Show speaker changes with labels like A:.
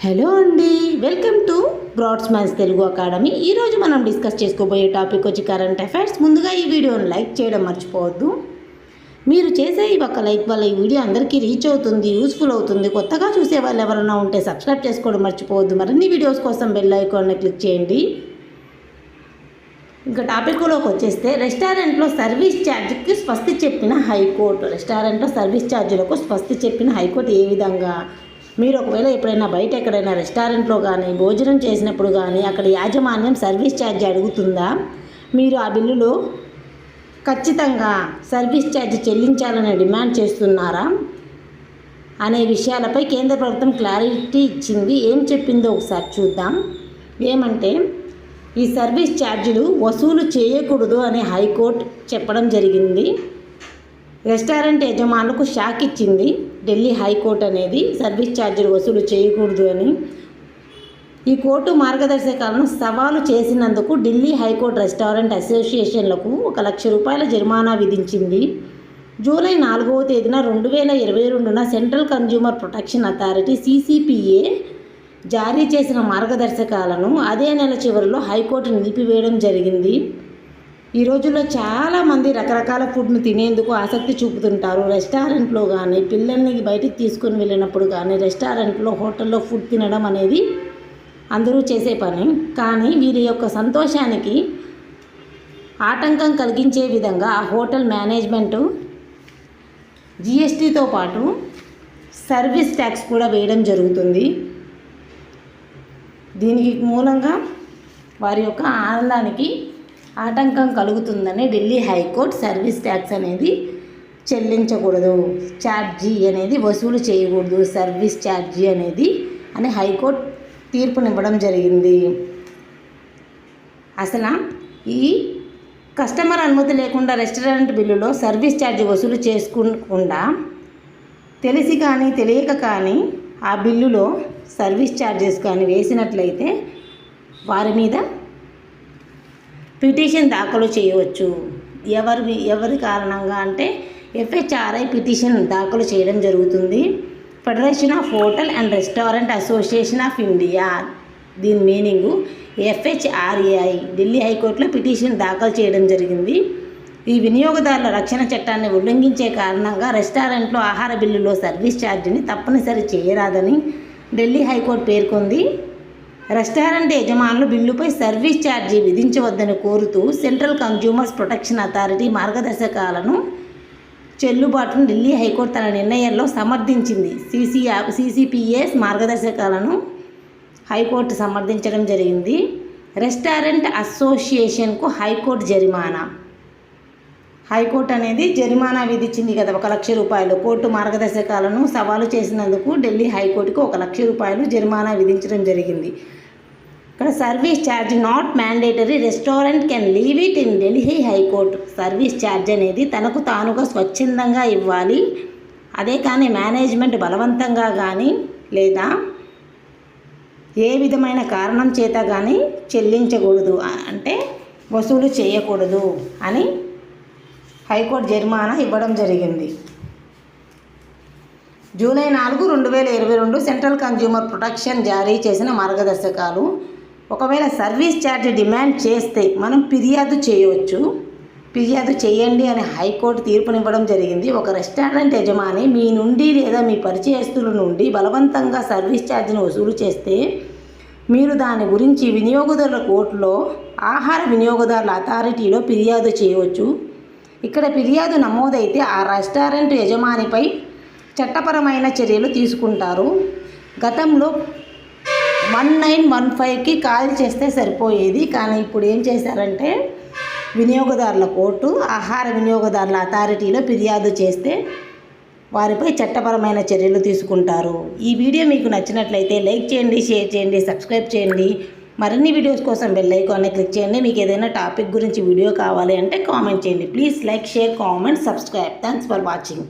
A: Hello అండి, welcome to Brad Smiles Telugu academy. ఈరోజు మనం డిస్కస్ చేసుకోబోయే టాపిక్ వచ్చి కరెంట్ అఫైర్స్. ముందుగా ఈ వీడియోని లైక్ చేయడం మర్చిపోవద్దు. మీరు చేసే ఈ ఒక్క లైక్ వల్ల ఈ వీడియో అందరికీ రీచ్ అవుతుంది, యూస్ఫుల్ అవుతుంది. కొత్తగా చూసే వాళ్ళు ఎవరైనా ఉంటే సబ్స్క్రైబ్ చేసుకోవడం మర్చిపోవద్దు. మరిన్ని వీడియోస్ కోసం బెల్ ఐకాన్ని క్లిక్ చేయండి. ఇంకా టాపిక్లోకి వచ్చేస్తే, రెస్టారెంట్లో సర్వీస్ ఛార్జ్కి స్వస్తి చెప్పిన హైకోర్టు. రెస్టారెంట్లో సర్వీస్ ఛార్జీలకు స్వస్తి చెప్పిన హైకోర్టు ఏ విధంగా? మీరు ఒకవేళ ఎప్పుడైనా బయట ఎక్కడైనా రెస్టారెంట్లో కానీ భోజనం చేసినప్పుడు కానీ అక్కడ యాజమాన్యం సర్వీస్ ఛార్జ్ అడుగుతుందా? మీరు ఆ బిల్లులో ఖచ్చితంగా సర్వీస్ ఛార్జ్ చెల్లించాలని డిమాండ్ చేస్తున్నారా అనే విషయాలపై కేంద్ర ప్రభుత్వం క్లారిటీ ఇచ్చింది. ఏం చెప్పిందో ఒకసారి చూద్దాం. ఏమంటే, ఈ సర్వీస్ ఛార్జీలు వసూలు చేయకూడదు అని హైకోర్టు చెప్పడం జరిగింది. రెస్టారెంట్ యజమానులకు షాక్ ఇచ్చింది ఢిల్లీ హైకోర్టు అనేది, సర్వీస్ ఛార్జీలు వసూలు చేయకూడదు అని. ఈ కోర్టు మార్గదర్శకాలను సవాలు చేసినందుకు ఢిల్లీ హైకోర్టు రెస్టారెంట్ అసోసియేషన్లకు 1 లక్ష రూపాయల జరిమానా విధించింది. జూలై 4వ తేదీన 2022న central consumer protection authority CCPA జారీ చేసిన మార్గదర్శకాలను అదే నెల చివరిలో హైకోర్టు నిలిపివేయడం జరిగింది. ఈ రోజుల్లో చాలామంది రకరకాల ఫుడ్ను తినేందుకు ఆసక్తి చూపుతుంటారు. రెస్టారెంట్లో కానీ, పిల్లల్ని బయటికి తీసుకొని వెళ్ళినప్పుడు కానీ, రెస్టారెంట్లో హోటల్లో ఫుడ్ తినడం అనేది అందరూ చేసే పని. కానీ వీరి యొక్క సంతోషానికి ఆటంకం కలిగించే విధంగా ఆ హోటల్ మేనేజ్మెంటు GSTతో పాటు సర్వీస్ ట్యాక్స్ కూడా వేయడం జరుగుతుంది. దీనికి మూలంగా వారి యొక్క ఆనందానికి ఆటంకం కలుగుతుందని ఢిల్లీ హైకోర్టు సర్వీస్ ట్యాక్స్ అనేది చెల్లించకూడదు, ఛార్జీ అనేది వసూలు చేయకూడదు, సర్వీస్ ఛార్జీ అనేది అని హైకోర్టు తీర్పునివ్వడం జరిగింది. అసలు ఈ కస్టమర్ అనుమతి లేకుండా రెస్టారెంట్ బిల్లులో సర్వీస్ ఛార్జీ వసూలు చేసుకోకుండా తెలిసి కానీ తెలియక కానీ ఆ బిల్లులో సర్వీస్ ఛార్జెస్ కానీ వేసినట్లయితే వారి మీద పిటిషన్ దాఖలు చేయవచ్చు. ఎవరి కారణంగా అంటే FHRI పిటిషన్ దాఖలు చేయడం జరుగుతుంది. Federation of hotel and restaurant association of India, దీని మీనింగు FHRAI ఢిల్లీ హైకోర్టులో పిటిషన్ దాఖలు చేయడం జరిగింది. ఈ వినియోగదారుల రక్షణ చట్టాన్ని ఉల్లంఘించే కారణంగా రెస్టారెంట్లో ఆహార బిల్లులో సర్వీస్ ఛార్జీని తప్పనిసరి చేయరాదని ఢిల్లీ హైకోర్టు పేర్కొంది. రెస్టారెంట్ యజమానులు బిల్లుపై సర్వీస్ ఛార్జీ విధించవద్దని కోరుతూ సెంట్రల్ కన్జ్యూమర్స్ ప్రొటెక్షన్ అథారిటీ మార్గదర్శకాలను చెల్లుబాటును ఢిల్లీ హైకోర్టు తన నిర్ణయంలో సమర్థించింది. CCPA మార్గదర్శకాలను హైకోర్టు సమర్థించడం జరిగింది. రెస్టారెంట్ అసోసియేషన్కు హైకోర్టు జరిమానా. హైకోర్టు అనేది జరిమానా విధించింది కదా, 1 లక్ష రూపాయలు. కోర్టు మార్గదర్శకాలను సవాలు చేసినందుకు ఢిల్లీ హైకోర్టుకు 1 లక్ష రూపాయలు జరిమానా విధించడం జరిగింది. ఇక్కడ service charge not mandatory, restaurant can leave it in Delhi high court. Service charge అనేది తనకు తానుగా స్వచ్ఛందంగా ఇవ్వాలి, అదే కానీ మేనేజ్మెంట్ బలవంతంగా కానీ లేదా ఏ విధమైన కారణం చేత కానీ చెల్లించకూడదు, అంటే వసూలు చేయకూడదు అని హైకోర్టు జరిమానా ఇవ్వడం జరిగింది. జూలై 4, 2022 సెంట్రల్ కన్జ్యూమర్ ప్రొటెక్షన్ జారీ చేసిన మార్గదర్శకాలు. ఒకవేళ సర్వీస్ ఛార్జ్ డిమాండ్ చేస్తే మనం ఫిర్యాదు చేయవచ్చు. ఫిర్యాదు చేయండి అని హైకోర్టు తీర్పునివ్వడం జరిగింది. ఒక రెస్టారెంట్ యజమాని మీ నుండి లేదా మీ పరిచయస్తుల నుండి బలవంతంగా సర్వీస్ ఛార్జ్ను వసూలు చేస్తే మీరు దాని గురించి వినియోగదారుల కోర్టులో ఆహార వినియోగదారుల అథారిటీలో ఫిర్యాదు చేయవచ్చు. ఇక్కడ ఫిర్యాదు నమోదైతే ఆ రెస్టారెంట్ యజమానిపై చట్టపరమైన చర్యలు తీసుకుంటారు. గతంలో 1915కి కాల్ చేస్తే సరిపోయేది, కానీ ఇప్పుడు ఏం చేశారంటే వినియోగదారుల కోర్టు ఆహార వినియోగదారుల అథారిటీలో ఫిర్యాదు చేస్తే వారిపై చట్టపరమైన చర్యలు తీసుకుంటారు. ఈ వీడియో మీకు నచ్చినట్లయితే లైక్ చేయండి, షేర్ చేయండి, సబ్స్క్రైబ్ చేయండి. మరిన్ని వీడియోస్ కోసం బెల్ ఐకాన్ని క్లిక్ చేయండి. మీకు ఏదైనా టాపిక్ గురించి వీడియో కావాలి అంటే కామెంట్ చేయండి. Please like, share, comment, subscribe. Thanks for watching.